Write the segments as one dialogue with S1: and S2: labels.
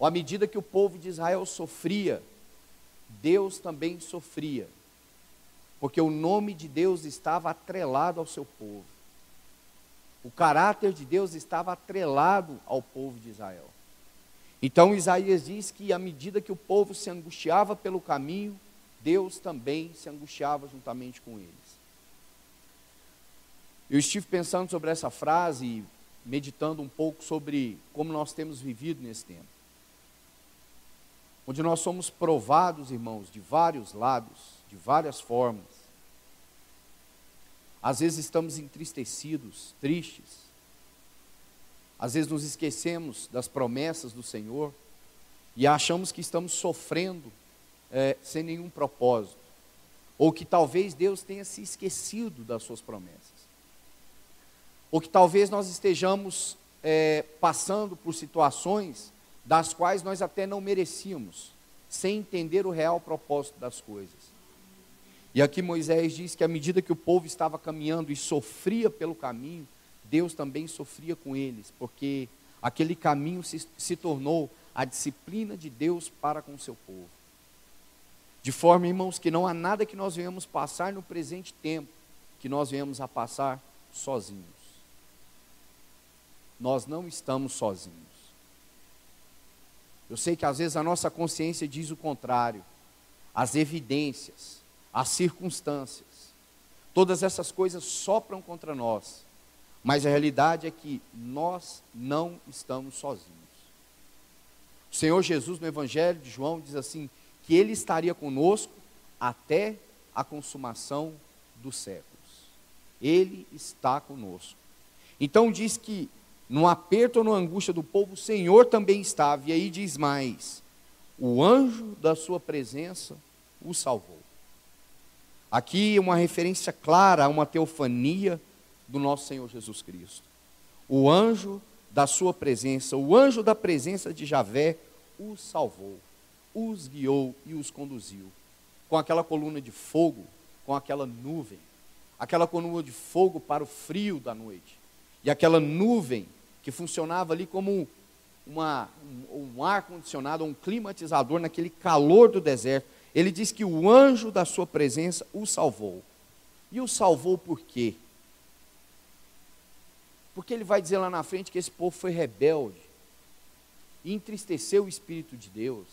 S1: ou à medida que o povo de Israel sofria, Deus também sofria, porque o nome de Deus estava atrelado ao seu povo. O caráter de Deus estava atrelado ao povo de Israel. Então Isaías diz que à medida que o povo se angustiava pelo caminho, Deus também se angustiava juntamente com eles. Eu estive pensando sobre essa frase e meditando um pouco sobre como nós temos vivido nesse tempo. Onde nós somos provados, irmãos, de vários lados, de várias formas. Às vezes estamos entristecidos, tristes. Às vezes nos esquecemos das promessas do Senhor e achamos que estamos sofrendo sem nenhum propósito. Ou que talvez Deus tenha se esquecido das suas promessas. Ou que talvez nós estejamos passando por situações das quais nós até não merecíamos, sem entender o real propósito das coisas. E aqui Moisés diz que à medida que o povo estava caminhando e sofria pelo caminho, Deus também sofria com eles, porque aquele caminho se tornou a disciplina de Deus para com o seu povo. De forma, irmãos, que não há nada que nós venhamos passar no presente tempo, que nós venhamos a passar sozinhos. Nós não estamos sozinhos. Eu sei que às vezes a nossa consciência diz o contrário. As evidências, as circunstâncias, todas essas coisas sopram contra nós. Mas a realidade é que nós não estamos sozinhos. O Senhor Jesus no Evangelho de João diz assim, que Ele estaria conosco até a consumação dos séculos. Ele está conosco. Então diz que no aperto ou na angústia do povo, o Senhor também estava. E aí diz mais, o anjo da sua presença o salvou. Aqui uma referência clara a uma teofania do nosso Senhor Jesus Cristo. O anjo da sua presença, o anjo da presença de Javé os salvou, os guiou e os conduziu. Com aquela coluna de fogo, com aquela nuvem, aquela coluna de fogo para o frio da noite, e aquela nuvem que funcionava ali como um ar-condicionado, um climatizador naquele calor do deserto. Ele diz que o anjo da sua presença o salvou. E o salvou por quê? Porque ele vai dizer lá na frente que esse povo foi rebelde, e entristeceu o Espírito de Deus,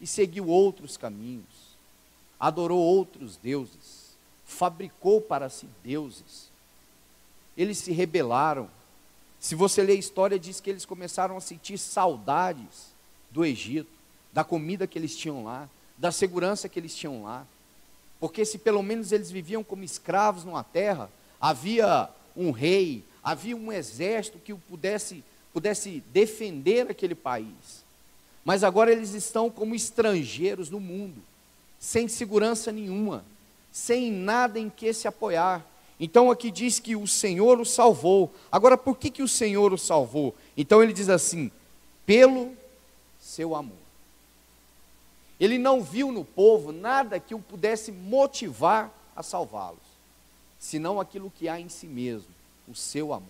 S1: e seguiu outros caminhos, adorou outros deuses, fabricou para si deuses. Eles se rebelaram. Se você ler a história, diz que eles começaram a sentir saudades do Egito, da comida que eles tinham lá, da segurança que eles tinham lá. Porque se pelo menos eles viviam como escravos numa terra, havia um rei, havia um exército que pudesse defender aquele país. Mas agora eles estão como estrangeiros no mundo, sem segurança nenhuma, sem nada em que se apoiar. Então aqui diz que o Senhor o salvou. Agora, por que o Senhor o salvou? Então ele diz assim, pelo seu amor. Ele não viu no povo nada que o pudesse motivar a salvá-los, senão aquilo que há em si mesmo, o seu amor.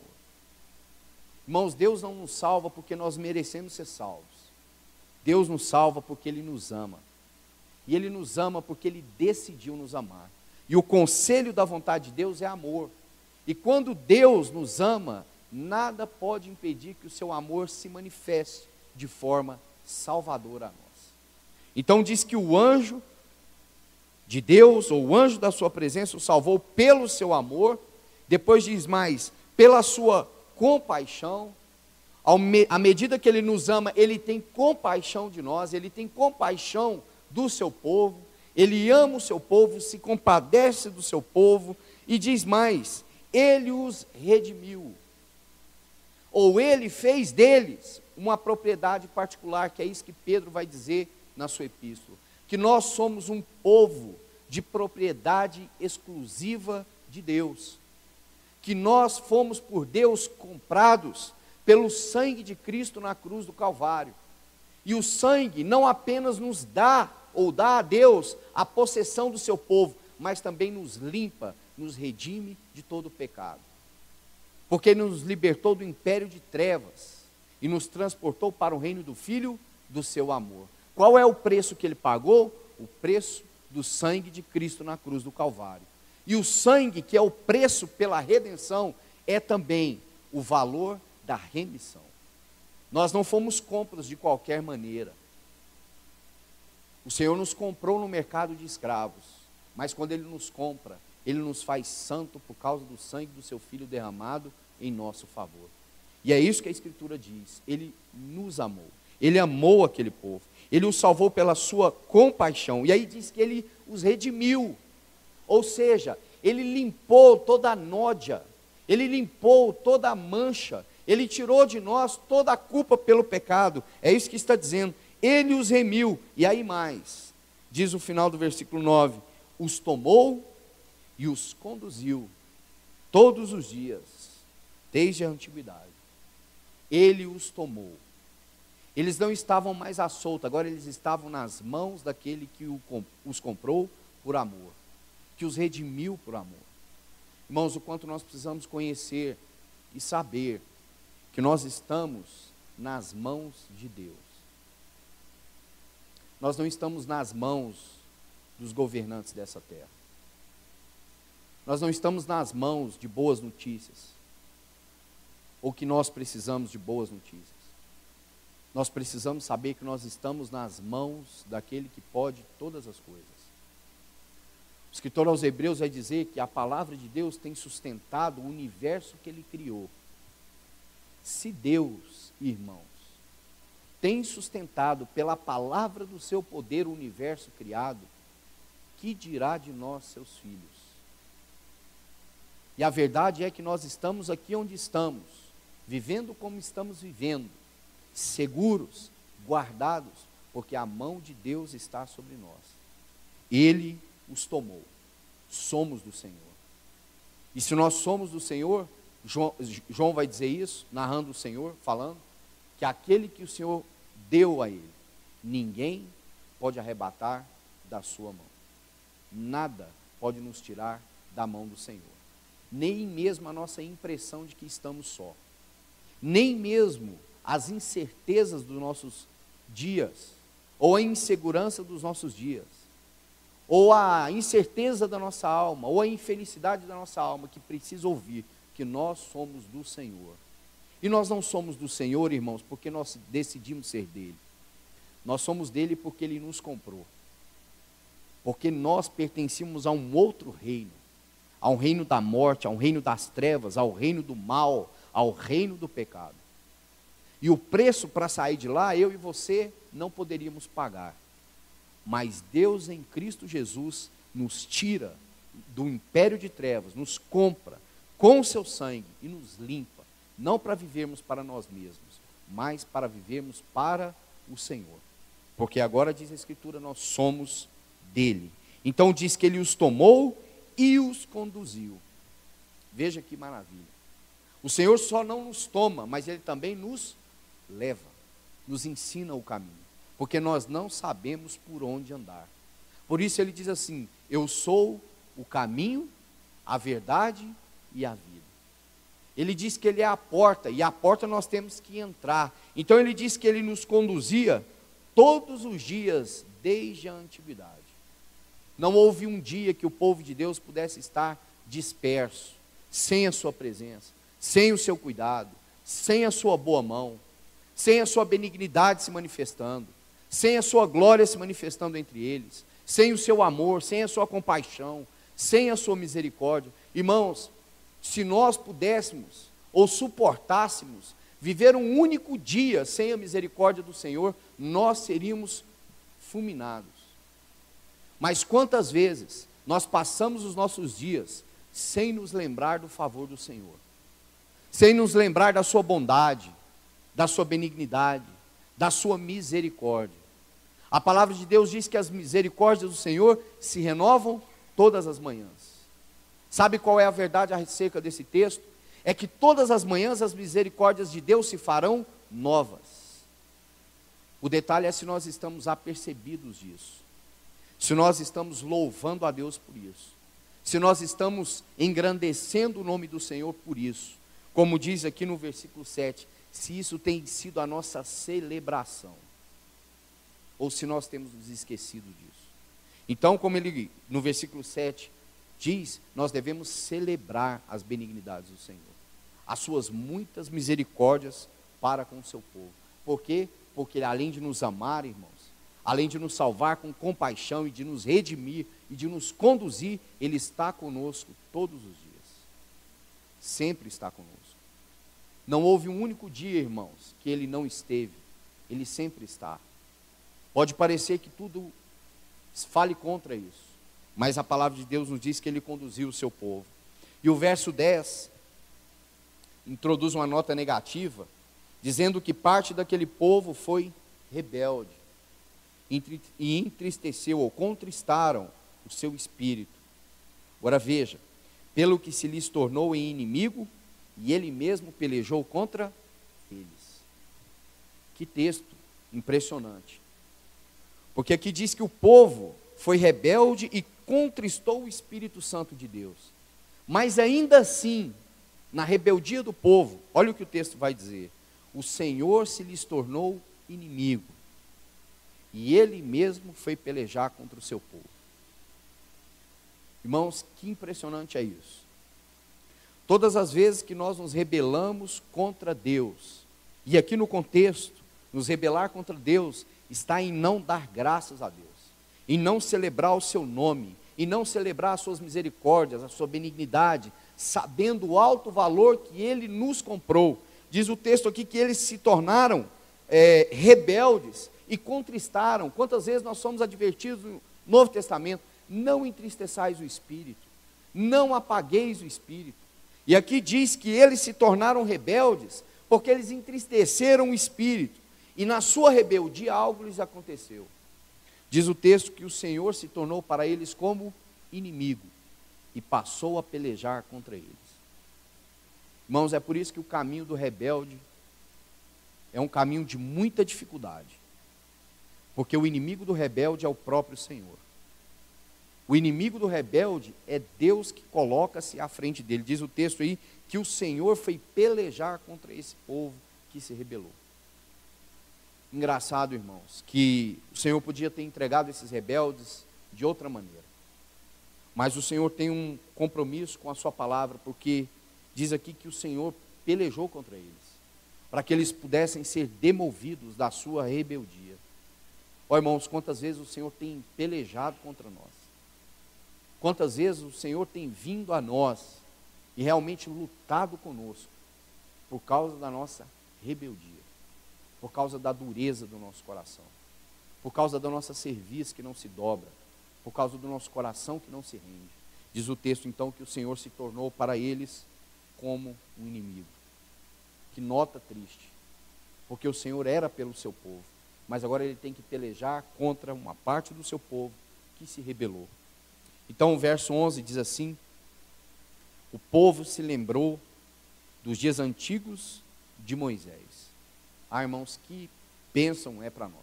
S1: Irmãos, Deus não nos salva porque nós merecemos ser salvos. Deus nos salva porque Ele nos ama. E Ele nos ama porque Ele decidiu nos amar. E o conselho da vontade de Deus é amor. E quando Deus nos ama, nada pode impedir que o seu amor se manifeste de forma salvadora a nós. Então diz que o anjo de Deus, ou o anjo da sua presença, o salvou pelo seu amor. Depois diz mais, pela sua compaixão. À medida que Ele nos ama, Ele tem compaixão de nós, Ele tem compaixão do seu povo. Ele ama o seu povo, se compadece do seu povo, e diz mais, Ele os redimiu, ou Ele fez deles uma propriedade particular, que é isso que Pedro vai dizer na sua epístola, que nós somos um povo de propriedade exclusiva de Deus, que nós fomos por Deus comprados pelo sangue de Cristo na cruz do Calvário, e o sangue não apenas nos dá, ou dá a Deus a possessão do seu povo, mas também nos limpa, nos redime de todo o pecado. Porque Ele nos libertou do império de trevas, e nos transportou para o reino do Filho do seu amor. Qual é o preço que ele pagou? O preço do sangue de Cristo na cruz do Calvário. E o sangue, que é o preço pela redenção, é também o valor da remissão. Nós não fomos compras de qualquer maneira. O Senhor nos comprou no mercado de escravos, mas quando Ele nos compra, Ele nos faz santo por causa do sangue do seu Filho derramado em nosso favor. E é isso que a Escritura diz, Ele nos amou, Ele amou aquele povo, Ele os salvou pela sua compaixão, e aí diz que Ele os redimiu, ou seja, Ele limpou toda a nódia, Ele limpou toda a mancha, Ele tirou de nós toda a culpa pelo pecado, é isso que está dizendo, Ele os remiu, e aí mais, diz o final do versículo 9, os tomou e os conduziu todos os dias, desde a antiguidade. Ele os tomou. Eles não estavam mais à solta, agora eles estavam nas mãos daquele que os comprou por amor, que os redimiu por amor. Irmãos, o quanto nós precisamos conhecer e saber que nós estamos nas mãos de Deus. Nós não estamos nas mãos dos governantes dessa terra. Nós não estamos nas mãos de boas notícias, ou que nós precisamos de boas notícias. Nós precisamos saber que nós estamos nas mãos daquele que pode todas as coisas. O escritor aos Hebreus vai dizer que a palavra de Deus tem sustentado o universo que Ele criou. Se Deus, irmãos, tem sustentado pela palavra do seu poder o universo criado, que dirá de nós, seus filhos? E a verdade é que nós estamos aqui onde estamos, vivendo como estamos vivendo, seguros, guardados, porque a mão de Deus está sobre nós. Ele os tomou, somos do Senhor. E se nós somos do Senhor, João vai dizer isso, narrando o Senhor, falando, que aquele que o Senhor deu a ele, ninguém pode arrebatar da sua mão. Nada pode nos tirar da mão do Senhor. Nem mesmo a nossa impressão de que estamos só. Nem mesmo as incertezas dos nossos dias, ou a insegurança dos nossos dias, ou a incerteza da nossa alma, ou a infelicidade da nossa alma, que precisa ouvir que nós somos do Senhor. E nós não somos do Senhor, irmãos, porque nós decidimos ser dele. Nós somos dele porque ele nos comprou. Porque nós pertencíamos a um outro reino. A um reino da morte, a um reino das trevas, ao reino do mal, ao reino do pecado. E o preço para sair de lá, eu e você não poderíamos pagar. Mas Deus em Cristo Jesus nos tira do império de trevas, nos compra com o seu sangue e nos limpa. Não para vivermos para nós mesmos, mas para vivermos para o Senhor. Porque agora diz a Escritura, nós somos dele. Então diz que ele os tomou e os conduziu. Veja que maravilha. O Senhor só não nos toma, mas ele também nos leva, nos ensina o caminho, porque nós não sabemos por onde andar. Por isso ele diz assim, eu sou o caminho, a verdade e a vida. Ele diz que ele é a porta, e a porta nós temos que entrar. Então ele diz que ele nos conduzia todos os dias, desde a antiguidade. Não houve um dia que o povo de Deus pudesse estar disperso, sem a sua presença, sem o seu cuidado, sem a sua boa mão, sem a sua benignidade se manifestando, sem a sua glória se manifestando entre eles, sem o seu amor, sem a sua compaixão, sem a sua misericórdia. Irmãos, se nós pudéssemos ou suportássemos viver um único dia sem a misericórdia do Senhor, nós seríamos fulminados. Mas quantas vezes nós passamos os nossos dias sem nos lembrar do favor do Senhor, sem nos lembrar da sua bondade, da sua benignidade, da sua misericórdia. A palavra de Deus diz que as misericórdias do Senhor se renovam todas as manhãs. Sabe qual é a verdade acerca desse texto? É que todas as manhãs as misericórdias de Deus se farão novas. O detalhe é se nós estamos apercebidos disso, se nós estamos louvando a Deus por isso, se nós estamos engrandecendo o nome do Senhor por isso. Como diz aqui no versículo 7, se isso tem sido a nossa celebração, ou se nós temos nos esquecido disso. Então, como ele no versículo 7 diz, nós devemos celebrar as benignidades do Senhor, as suas muitas misericórdias para com o seu povo. Por quê? Porque além de nos amar, irmãos, além de nos salvar com compaixão e de nos redimir e de nos conduzir, Ele está conosco todos os dias. Sempre está conosco. Não houve um único dia, irmãos, que Ele não esteve. Ele sempre está. Pode parecer que tudo fale contra isso, mas a palavra de Deus nos diz que Ele conduziu o seu povo. E o verso 10 introduz uma nota negativa, dizendo que parte daquele povo foi rebelde e entristeceu ou contristaram o seu espírito. Agora veja, pelo que se lhes tornou em inimigo, e ele mesmo pelejou contra eles. Que texto impressionante. Porque aqui diz que o povo foi rebelde e contristou o Espírito Santo de Deus. Mas ainda assim, na rebeldia do povo, olha o que o texto vai dizer: o Senhor se lhes tornou inimigo, e ele mesmo foi pelejar contra o seu povo. Irmãos, que impressionante é isso. Todas as vezes que nós nos rebelamos contra Deus, e aqui no contexto, nos rebelar contra Deus está em não dar graças a Deus, em não celebrar o seu nome, em não celebrar as suas misericórdias, a sua benignidade, sabendo o alto valor que Ele nos comprou. Diz o texto aqui que eles se tornaram rebeldes e contristaram. Quantas vezes nós somos advertidos no Novo Testamento: não entristeçais o Espírito, não apagueis o Espírito. E aqui diz que eles se tornaram rebeldes porque eles entristeceram o Espírito, e na sua rebeldia algo lhes aconteceu. Diz o texto que o Senhor se tornou para eles como inimigo e passou a pelejar contra eles. Irmãos, é por isso que o caminho do rebelde é um caminho de muita dificuldade, porque o inimigo do rebelde é o próprio Senhor. O inimigo do rebelde é Deus que coloca-se à frente dele. Diz o texto aí que o Senhor foi pelejar contra esse povo que se rebelou. Engraçado, irmãos, que o Senhor podia ter entregado esses rebeldes de outra maneira, mas o Senhor tem um compromisso com a sua palavra, porque diz aqui que o Senhor pelejou contra eles, para que eles pudessem ser demovidos da sua rebeldia. Ó, irmãos, quantas vezes o Senhor tem pelejado contra nós, quantas vezes o Senhor tem vindo a nós e realmente lutado conosco, por causa da nossa rebeldia, por causa da dureza do nosso coração, por causa da nossa cerviz que não se dobra, por causa do nosso coração que não se rende. Diz o texto então que o Senhor se tornou para eles como um inimigo. Que nota triste, porque o Senhor era pelo seu povo, mas agora Ele tem que pelejar contra uma parte do seu povo que se rebelou. Então o verso 11 diz assim: o povo se lembrou dos dias antigos de Moisés. Ah, irmãos, que bênção é para nós,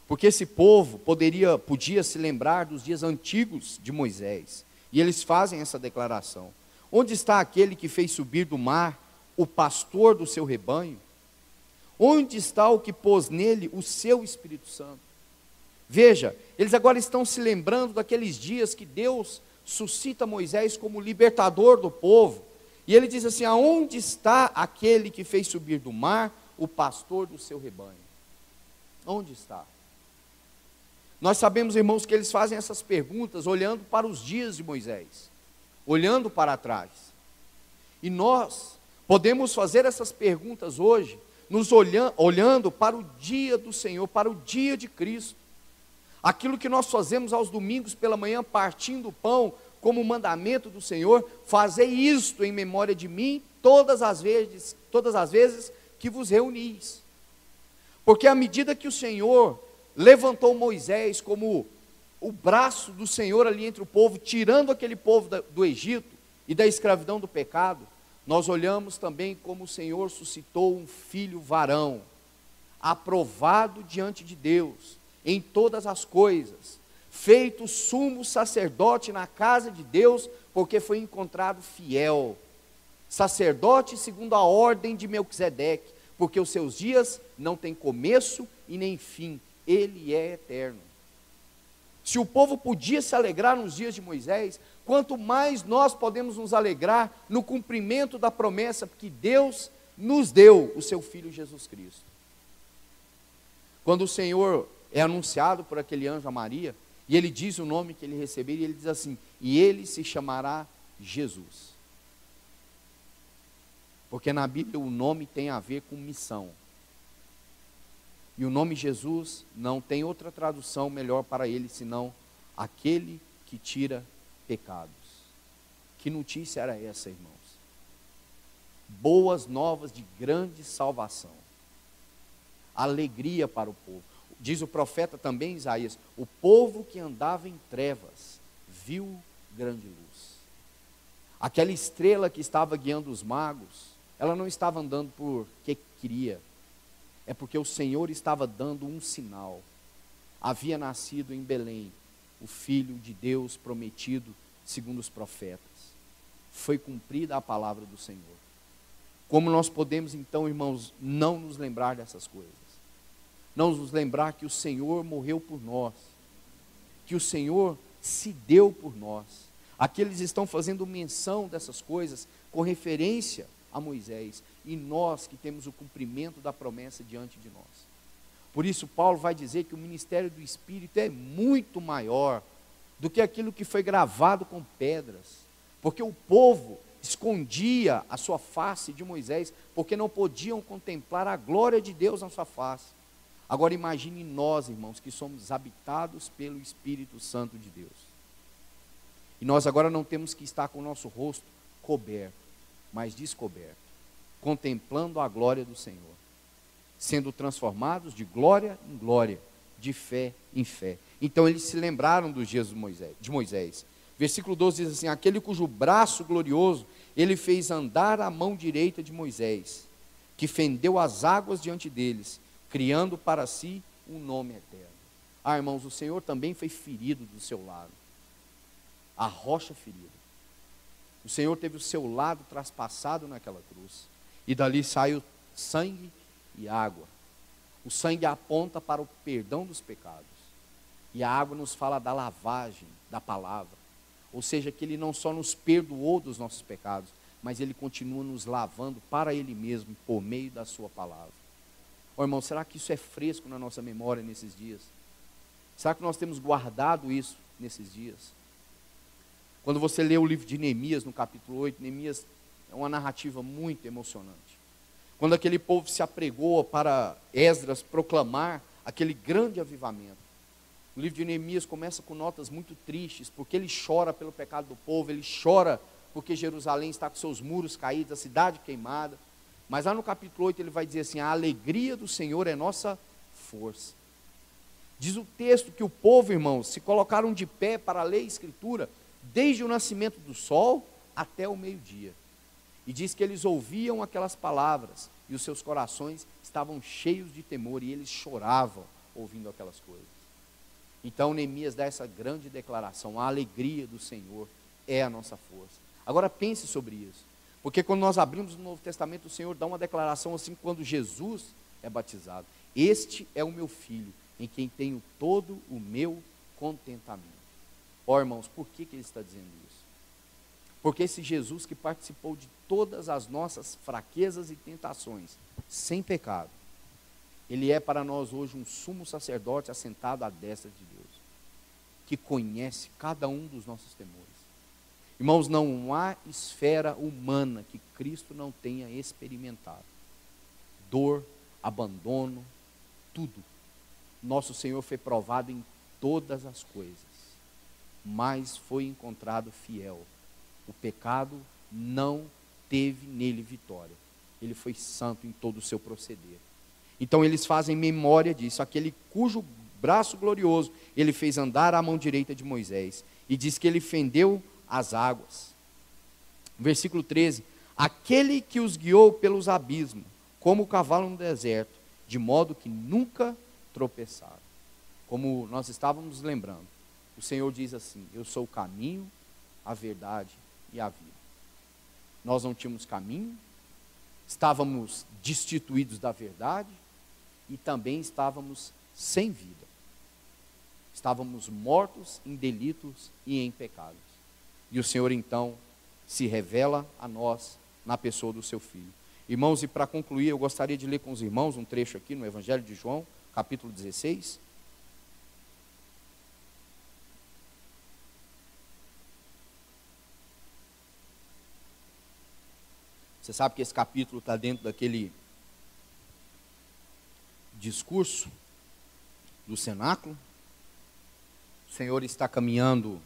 S1: porque esse povo podia se lembrar dos dias antigos de Moisés, e eles fazem essa declaração: onde está aquele que fez subir do mar o pastor do seu rebanho? Onde está o que pôs nele o seu Espírito Santo? Veja, eles agora estão se lembrando daqueles dias que Deus suscita Moisés como libertador do povo, e ele diz assim: aonde está aquele que fez subir do mar o pastor do seu rebanho? Onde está? Nós sabemos, irmãos, que eles fazem essas perguntas olhando para os dias de Moisés, olhando para trás. E nós podemos fazer essas perguntas hoje, olhando para o dia do Senhor, para o dia de Cristo. Aquilo que nós fazemos aos domingos pela manhã, partindo o pão, como mandamento do Senhor: fazei isto em memória de mim todas as vezes que vos reunis. Porque à medida que o Senhor levantou Moisés como o braço do Senhor ali entre o povo, tirando aquele povo do Egito e da escravidão do pecado, nós olhamos também como o Senhor suscitou um filho varão, aprovado diante de Deus em todas as coisas, feito sumo sacerdote na casa de Deus, porque foi encontrado fiel, sacerdote segundo a ordem de Melquisedeque, porque os seus dias não têm começo e nem fim, ele é eterno. Se o povo podia se alegrar nos dias de Moisés, quanto mais nós podemos nos alegrar no cumprimento da promessa que Deus nos deu, o seu Filho Jesus Cristo. Quando o Senhor é anunciado por aquele anjo a Maria, e ele diz o nome que ele receberia, ele diz assim: e ele se chamará Jesus. Porque na Bíblia o nome tem a ver com missão. E o nome Jesus não tem outra tradução melhor para ele, senão aquele que tira pecados. Que notícia era essa, irmãos? Boas novas de grande salvação. Alegria para o povo. Diz o profeta também, Isaías: o povo que andava em trevas viu grande luz. Aquela estrela que estava guiando os magos, ela não estava andando porque queria, é porque o Senhor estava dando um sinal. Havia nascido em Belém o Filho de Deus prometido segundo os profetas. Foi cumprida a palavra do Senhor. Como nós podemos então, irmãos, não nos lembrar dessas coisas? Não nos lembrar que o Senhor morreu por nós, que o Senhor se deu por nós. Aqui eles estão fazendo menção dessas coisas com referência a Moisés, e nós que temos o cumprimento da promessa diante de nós. Por isso Paulo vai dizer que o ministério do Espírito é muito maior do que aquilo que foi gravado com pedras, porque o povo escondia a sua face de Moisés, porque não podiam contemplar a glória de Deus na sua face. Agora imagine nós, irmãos, que somos habitados pelo Espírito Santo de Deus, e nós agora não temos que estar com o nosso rosto coberto, mas descoberto, contemplando a glória do Senhor, sendo transformados de glória em glória, de fé em fé. Então eles se lembraram dos dias de Moisés. Versículo 12 diz assim: aquele cujo braço glorioso ele fez andar a mão direita de Moisés, que fendeu as águas diante deles, criando para si um nome eterno. Ah, irmãos, o Senhor também foi ferido do seu lado, a rocha ferida. O Senhor teve o seu lado traspassado naquela cruz, e dali saiu sangue e água. O sangue aponta para o perdão dos pecados, e a água nos fala da lavagem da palavra, ou seja, que Ele não só nos perdoou dos nossos pecados, mas Ele continua nos lavando para Ele mesmo, por meio da sua palavra. Oh, irmão, será que isso é fresco na nossa memória nesses dias? Será que nós temos guardado isso nesses dias? Quando você lê o livro de Neemias, no capítulo 8, Neemias é uma narrativa muito emocionante. Quando aquele povo se apregou para Esdras proclamar aquele grande avivamento. O livro de Neemias começa com notas muito tristes, porque ele chora pelo pecado do povo, ele chora porque Jerusalém está com seus muros caídos, a cidade queimada. Mas lá no capítulo 8 ele vai dizer assim: a alegria do Senhor é nossa força. Diz o texto que o povo, irmãos, se colocaram de pé para ler a Escritura, desde o nascimento do sol até o meio-dia. E diz que eles ouviam aquelas palavras, e os seus corações estavam cheios de temor, e eles choravam ouvindo aquelas coisas. Então Neemias dá essa grande declaração: a alegria do Senhor é a nossa força. Agora pense sobre isso, porque quando nós abrimos o Novo Testamento, o Senhor dá uma declaração assim, quando Jesus é batizado: este é o meu filho, em quem tenho todo o meu contentamento. Ó, irmãos, por que ele está dizendo isso? Porque esse Jesus que participou de todas as nossas fraquezas e tentações, sem pecado, ele é para nós hoje um sumo sacerdote assentado à destra de Deus, que conhece cada um dos nossos temores. Irmãos, não há esfera humana que Cristo não tenha experimentado. Dor, abandono, tudo. Nosso Senhor foi provado em todas as coisas, mas foi encontrado fiel. O pecado não teve nele vitória. Ele foi santo em todo o seu proceder. Então eles fazem memória disso, aquele cujo braço glorioso ele fez andar à mão direita de Moisés, e diz que ele fendeu as águas. Versículo 13: aquele que os guiou pelos abismos, como o cavalo no deserto, de modo que nunca tropeçaram. Como nós estávamos lembrando, o Senhor diz assim: eu sou o caminho, a verdade e a vida. nós não tínhamos caminho, estávamos destituídos da verdade e também estávamos sem vida. Estávamos mortos em delitos e em pecados. E o Senhor então se revela a nós na pessoa do seu Filho. Irmãos, e para concluir, eu gostaria de ler com os irmãos um trecho aqui no Evangelho de João, capítulo 16. Você sabe que esse capítulo está dentro daquele discurso do cenáculo. O Senhor está caminhando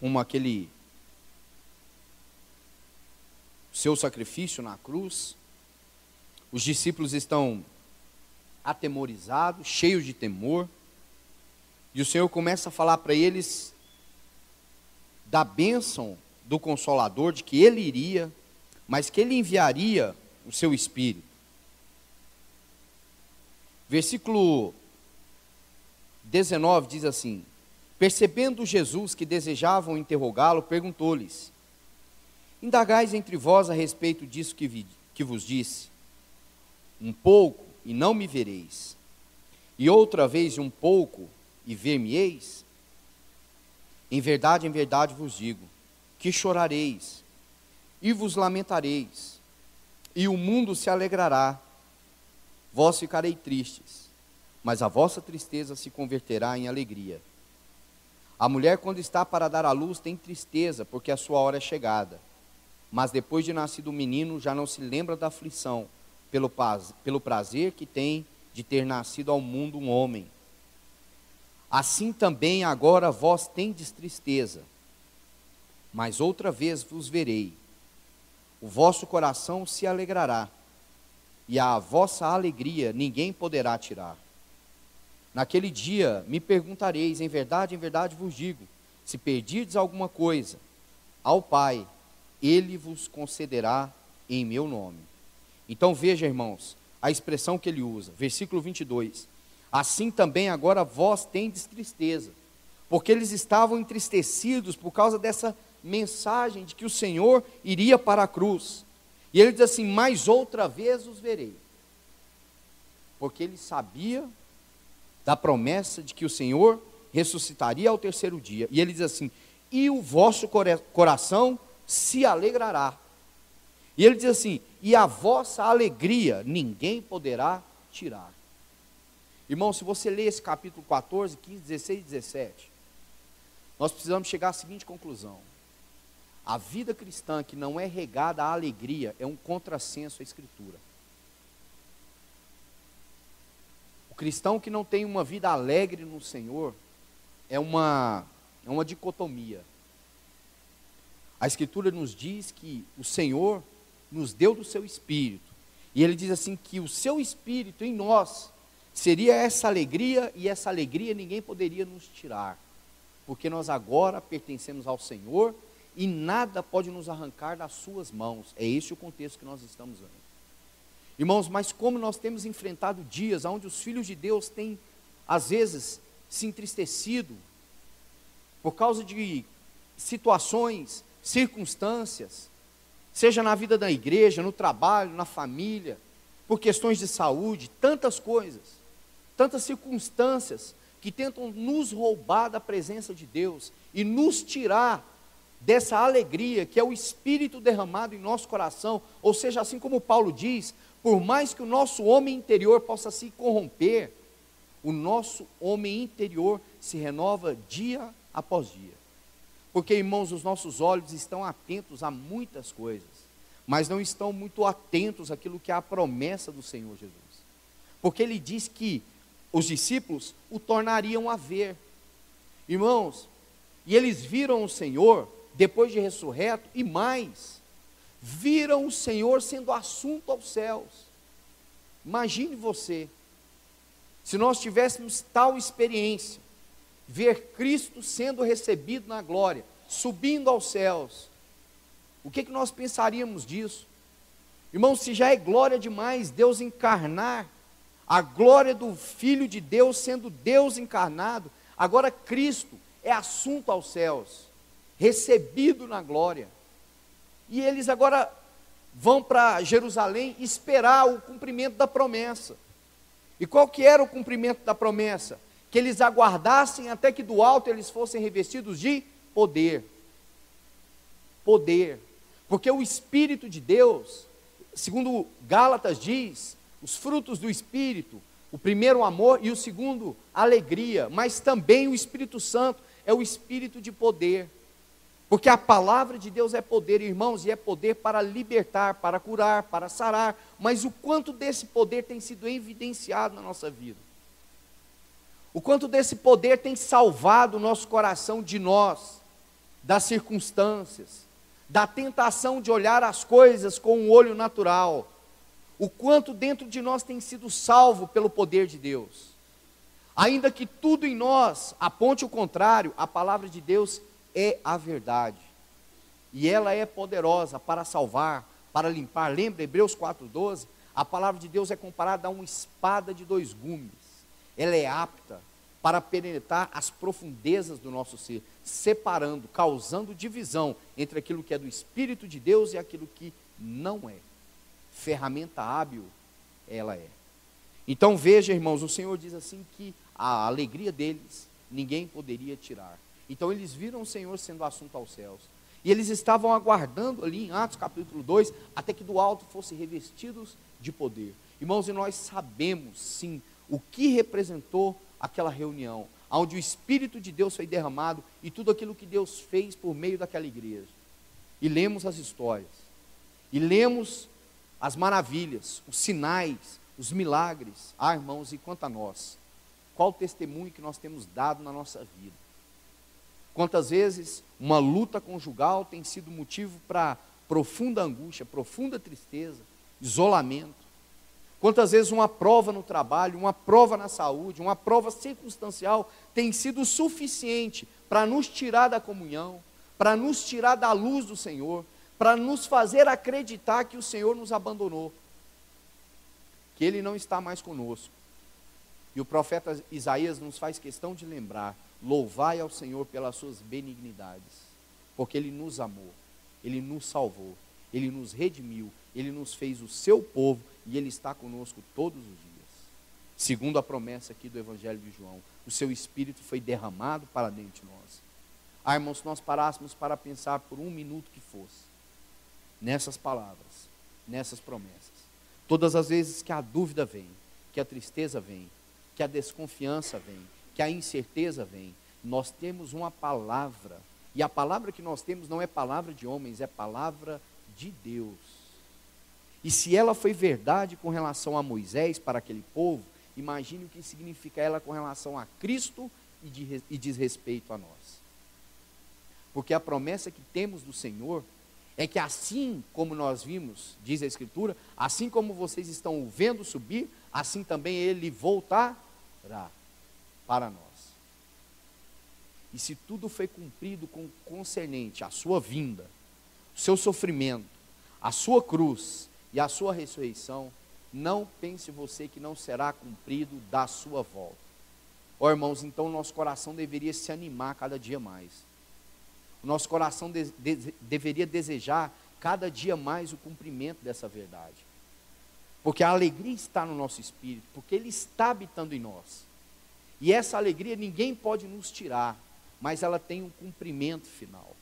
S1: como aquele seu sacrifício na cruz. Os discípulos estão atemorizados, cheios de temor. E o Senhor começa a falar para eles da bênção do Consolador, de que Ele iria, mas que Ele enviaria o seu Espírito. Versículo 19 diz assim: percebendo Jesus que desejavam interrogá-lo, perguntou-lhes: indagais entre vós a respeito disso que vos disse? Um pouco e não me vereis, e outra vez um pouco e ver-me-eis? Em verdade vos digo, que chorareis, e vos lamentareis, e o mundo se alegrará, vós ficarei tristes, mas a vossa tristeza se converterá em alegria. A mulher, quando está para dar à luz, tem tristeza, porque a sua hora é chegada, mas depois de nascido o menino, já não se lembra da aflição, pelo prazer que tem de ter nascido ao mundo um homem. Assim também agora vós tendes tristeza, mas outra vez vos verei, o vosso coração se alegrará, e a vossa alegria ninguém poderá tirar. Naquele dia me perguntareis, em verdade vos digo, se pedirdes alguma coisa ao Pai, Ele vos concederá em meu nome. Então veja, irmãos, a expressão que ele usa, versículo 22, assim também agora vós tendes tristeza, porque eles estavam entristecidos por causa dessa mensagem de que o Senhor iria para a cruz. E ele diz assim: mais outra vez os verei, porque ele sabia da promessa de que o Senhor ressuscitaria ao terceiro dia. E ele diz assim: e o vosso coração se alegrará. E ele diz assim: e a vossa alegria ninguém poderá tirar. Irmão, se você ler esse capítulo 14, 15, 16 e 17, nós precisamos chegar à seguinte conclusão: a vida cristã que não é regada à alegria é um contrassenso à Escritura. O cristão que não tem uma vida alegre no Senhor é uma dicotomia. A Escritura nos diz que o Senhor nos deu do seu Espírito, e Ele diz assim que o seu Espírito em nós seria essa alegria, e essa alegria ninguém poderia nos tirar, porque nós agora pertencemos ao Senhor, e nada pode nos arrancar das suas mãos. É esse o contexto que nós estamos vendo. Irmãos, mas como nós temos enfrentado dias onde os filhos de Deus têm, às vezes, se entristecido, por causa de situações, circunstâncias, seja na vida da igreja, no trabalho, na família, por questões de saúde, tantas coisas, tantas circunstâncias que tentam nos roubar da presença de Deus e nos tirar dessa alegria que é o Espírito derramado em nosso coração. Ou seja, assim como Paulo diz, por mais que o nosso homem interior possa se corromper, o nosso homem interior se renova dia após dia. Porque, irmãos, os nossos olhos estão atentos a muitas coisas, mas não estão muito atentos àquilo que é a promessa do Senhor Jesus. Porque Ele diz que os discípulos o tornariam a ver. Irmãos, e eles viram o Senhor depois de ressurreto, e mais, viram o Senhor sendo assunto aos céus. Imagine você, se nós tivéssemos tal experiência, ver Cristo sendo recebido na glória, subindo aos céus, o que nós pensaríamos disso? Irmãos, se já é glória demais Deus encarnar, a glória do Filho de Deus sendo Deus encarnado, agora Cristo é assunto aos céus. recebido na glória. E eles agora vão para Jerusalém esperar o cumprimento da promessa. E qual que era o cumprimento da promessa? Que eles aguardassem até que do alto eles fossem revestidos de poder. Poder. Porque o Espírito de Deus, segundo Gálatas diz, os frutos do Espírito, o primeiro amor e o segundo alegria, mas também o Espírito Santo é o Espírito de poder. Porque a palavra de Deus é poder, irmãos, e é poder para libertar, para curar, para sarar. Mas o quanto desse poder tem sido evidenciado na nossa vida? O quanto desse poder tem salvado o nosso coração de nós, das circunstâncias, da tentação de olhar as coisas com um olho natural. O quanto dentro de nós tem sido salvo pelo poder de Deus. Ainda que tudo em nós aponte o contrário, a palavra de Deus é a verdade, e ela é poderosa para salvar, para limpar. Lembra Hebreus 4,12? A palavra de Deus é comparada a uma espada de dois gumes. Ela é apta para penetrar as profundezas do nosso ser, separando, causando divisão entre aquilo que é do Espírito de Deus e aquilo que não é. Ferramenta hábil ela é. Então veja, irmãos, o Senhor diz assim que a alegria deles ninguém poderia tirar. Então eles viram o Senhor sendo assunto aos céus. E eles estavam aguardando ali em Atos capítulo 2, até que do alto fossem revestidos de poder. Irmãos, e nós sabemos sim o que representou aquela reunião, onde o Espírito de Deus foi derramado e tudo aquilo que Deus fez por meio daquela igreja. E lemos as histórias, e lemos as maravilhas, os sinais, os milagres. Ah, irmãos, e quanto a nós, qual o testemunho que nós temos dado na nossa vida? Quantas vezes uma luta conjugal tem sido motivo para profunda angústia, profunda tristeza, isolamento. Quantas vezes uma prova no trabalho, uma prova na saúde, uma prova circunstancial tem sido suficiente para nos tirar da comunhão, para nos tirar da luz do Senhor, para nos fazer acreditar que o Senhor nos abandonou, que Ele não está mais conosco. E o profeta Isaías nos faz questão de lembrar: louvai ao Senhor pelas suas benignidades, porque Ele nos amou, Ele nos salvou, Ele nos redimiu, Ele nos fez o seu povo e Ele está conosco todos os dias. Segundo a promessa aqui do Evangelho de João, o seu Espírito foi derramado para dentro de nós. Ah, irmãos, se nós parássemos para pensar por um minuto que fosse, nessas palavras, nessas promessas, todas as vezes que a dúvida vem, que a tristeza vem, que a desconfiança vem, que a incerteza vem, nós temos uma palavra, e a palavra que nós temos não é palavra de homens, é palavra de Deus. E se ela foi verdade com relação a Moisés para aquele povo, imagine o que significa ela com relação a Cristo e diz respeito a nós. Porque a promessa que temos do Senhor é que assim como nós vimos, diz a Escritura, assim como vocês estão o vendo subir, assim também Ele voltará para nós. E se tudo foi cumprido com concernente à sua vinda, o seu sofrimento, a sua cruz e a sua ressurreição, não pense você que não será cumprido da sua volta. Ó irmãos, então nosso coração deveria se animar cada dia mais. O nosso coração deveria desejar cada dia mais o cumprimento dessa verdade. Porque a alegria está no nosso espírito, porque Ele está habitando em nós. E essa alegria ninguém pode nos tirar, mas ela tem um cumprimento final.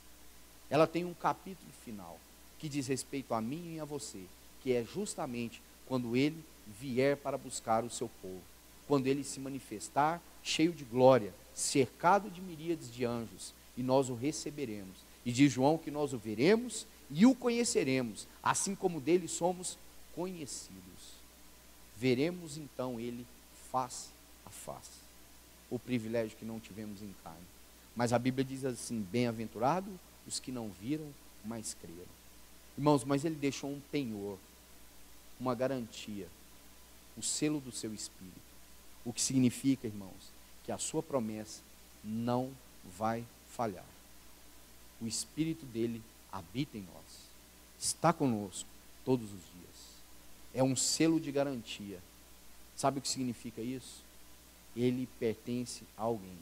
S1: Ela tem um capítulo final, que diz respeito a mim e a você, que é justamente quando Ele vier para buscar o seu povo. Quando Ele se manifestar, cheio de glória, cercado de miríades de anjos, e nós o receberemos. E diz João que nós o veremos e o conheceremos, assim como dele somos conhecidos. Veremos então Ele face a face. O privilégio que não tivemos em carne. Mas a Bíblia diz assim: bem-aventurado os que não viram, mas creram. Irmãos, mas Ele deixou um penhor, uma garantia, o selo do seu Espírito. O que significa, irmãos, que a sua promessa não vai falhar. O Espírito dele habita em nós, está conosco todos os dias. É um selo de garantia. Sabe o que significa isso? Ele pertence a alguém.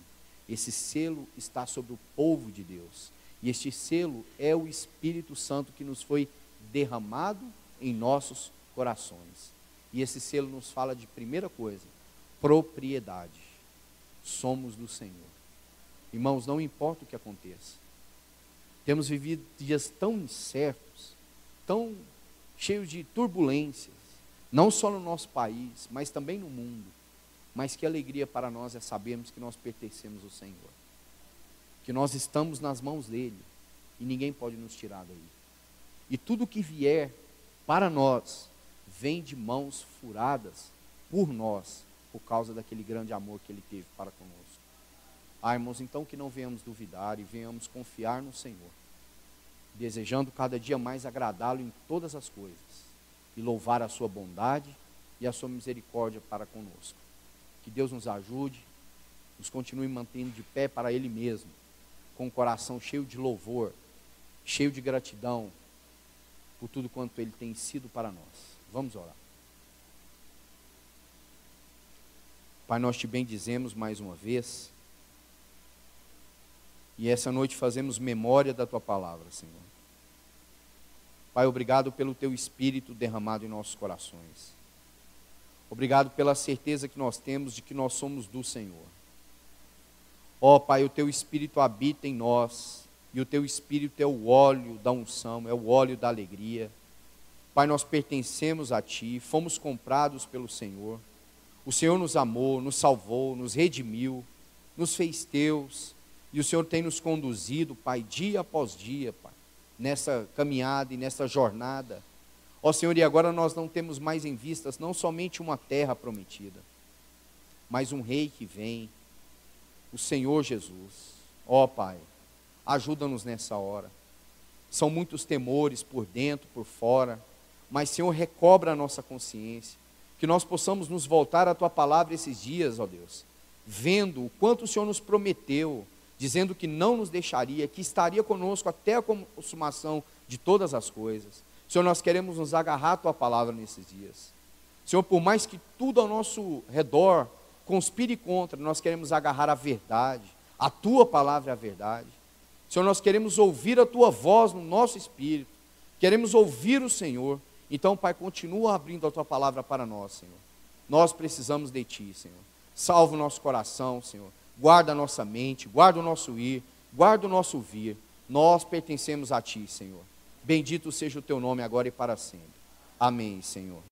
S1: Esse selo está sobre o povo de Deus. E este selo é o Espírito Santo que nos foi derramado em nossos corações. E esse selo nos fala de primeira coisa, propriedade. Somos do Senhor. Irmãos, não importa o que aconteça. Temos vivido dias tão incertos, tão cheios de turbulências, não só no nosso país, mas também no mundo. Mas que alegria para nós é sabermos que nós pertencemos ao Senhor, que nós estamos nas mãos dEle, e ninguém pode nos tirar daí. E tudo que vier para nós, vem de mãos furadas por nós, por causa daquele grande amor que Ele teve para conosco. Irmãos, então que não venhamos duvidar e venhamos confiar no Senhor, desejando cada dia mais agradá-lo em todas as coisas, e louvar a sua bondade e a sua misericórdia para conosco. Que Deus nos ajude, nos continue mantendo de pé para Ele mesmo, com o coração cheio de louvor, cheio de gratidão, por tudo quanto Ele tem sido para nós. Vamos orar. Pai, nós te bendizemos mais uma vez, e essa noite fazemos memória da Tua palavra, Senhor. Pai, obrigado pelo Teu Espírito derramado em nossos corações. Obrigado pela certeza que nós temos de que nós somos do Senhor. Ó Pai, o Teu Espírito habita em nós, e o Teu Espírito é o óleo da unção, é o óleo da alegria. Pai, nós pertencemos a Ti, fomos comprados pelo Senhor. O Senhor nos amou, nos salvou, nos redimiu, nos fez Teus, e o Senhor tem nos conduzido, Pai, dia após dia, Pai, nessa caminhada e nessa jornada. Ó Senhor, e agora nós não temos mais em vistas não somente uma terra prometida, mas um Rei que vem, o Senhor Jesus. Ó Pai, ajuda-nos nessa hora. São muitos temores por dentro, por fora, mas Senhor, recobra a nossa consciência, que nós possamos nos voltar à Tua palavra esses dias, ó Deus, vendo o quanto o Senhor nos prometeu, dizendo que não nos deixaria, que estaria conosco até a consumação de todas as coisas. Senhor, nós queremos nos agarrar à Tua palavra nesses dias. Senhor, por mais que tudo ao nosso redor conspire contra, nós queremos agarrar a verdade, a Tua palavra é a verdade. Senhor, nós queremos ouvir a Tua voz no nosso espírito, queremos ouvir o Senhor. Então, Pai, continua abrindo a Tua palavra para nós, Senhor. Nós precisamos de Ti, Senhor. Salva o nosso coração, Senhor. Guarda a nossa mente, guarda o nosso ir, guarda o nosso vir. Nós pertencemos a Ti, Senhor. Bendito seja o Teu nome agora e para sempre. Amém, Senhor.